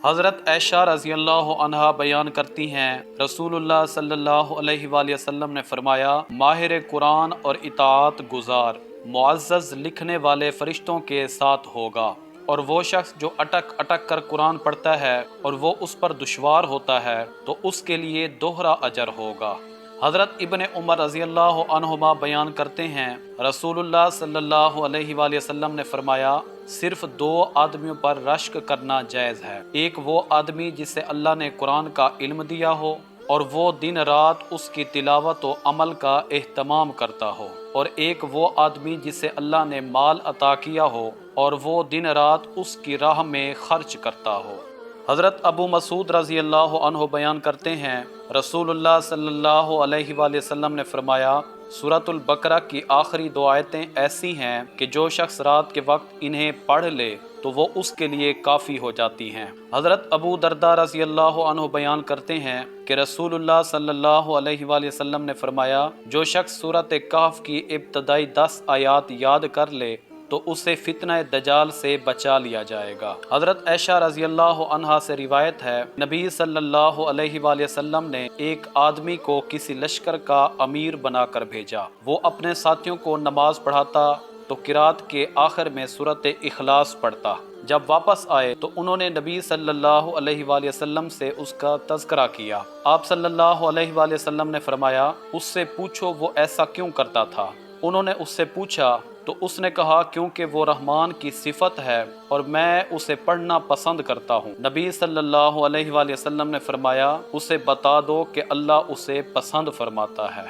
حضرت عائشہ رضی اللہ عنہا بیان کرتی ہیں، رسول اللہ صلی اللہ علیہ وآلہ وسلم نے فرمایا، ماہر قرآن اور اطاعت گزار معزز لکھنے والے فرشتوں کے ساتھ ہوگا، اور وہ شخص جو اٹک اٹک کر قرآن پڑھتا ہے اور وہ اس پر دشوار ہوتا ہے تو اس کے لیے دوہرا اجر ہوگا۔ حضرت ابن عمر رضی اللہ عنہما بیان کرتے ہیں، رسول اللہ صلی اللہ علیہ وآلہ وسلم نے فرمایا، صرف 2 آدمیوں پر رشک کرنا جائز ہے، ایک وہ آدمی جسے اللہ نے قرآن کا علم دیا ہو اور وہ دن رات اس کی تلاوت و عمل کا اہتمام کرتا ہو، اور ایک وہ آدمی جسے اللہ نے مال عطا کیا ہو اور وہ دن رات اس کی راہ میں خرچ کرتا ہو۔ حضرت ابو مسعود رضی اللہ عنہ بیان کرتے ہیں، رسول اللہ صلی اللہ علیہ وآلہ وسلم نے فرمایا، سورۃ البقرہ کی آخری 2 آیتیں ایسی ہیں کہ جو شخص رات کے وقت انہیں پڑھ لے تو وہ اس کے لیے کافی ہو جاتی ہیں۔ حضرت ابو درداء رضی اللہ عنہ بیان کرتے ہیں کہ رسول اللہ صلی اللہ علیہ وآلہ وسلم نے فرمایا، جو شخص سورۃ کہف کی ابتدائی 10 آیات یاد کر لے تو اسے فتنہ دجال سے بچا لیا جائے گا۔ حضرت عائشہ رضی اللہ عنہا سے روایت ہے، نبی صلی اللہ علیہ وآلہ وسلم نے ایک آدمی کو کسی لشکر کا امیر بنا کر بھیجا۔ وہ اپنے ساتھیوں کو نماز پڑھاتا تو قرات کے آخر میں سورۃ اخلاص پڑھتا۔ جب واپس آئے تو انہوں نے نبی صلی اللہ علیہ وآلہ وسلم سے اس کا تذکرہ کیا۔ آپ صلی اللہ علیہ وآلہ وسلم نے فرمایا، اس سے پوچھو وہ ایسا کیوں کرتا تھا؟ انہوں نے اس سے پوچھا تو اس نے کہا، کیونکہ وہ رحمان کی صفت ہے اور میں اسے پڑھنا پسند کرتا ہوں۔ نبی صلی اللہ علیہ وآلہ وسلم نے فرمایا، اسے بتا دو کہ اللہ اسے پسند فرماتا ہے۔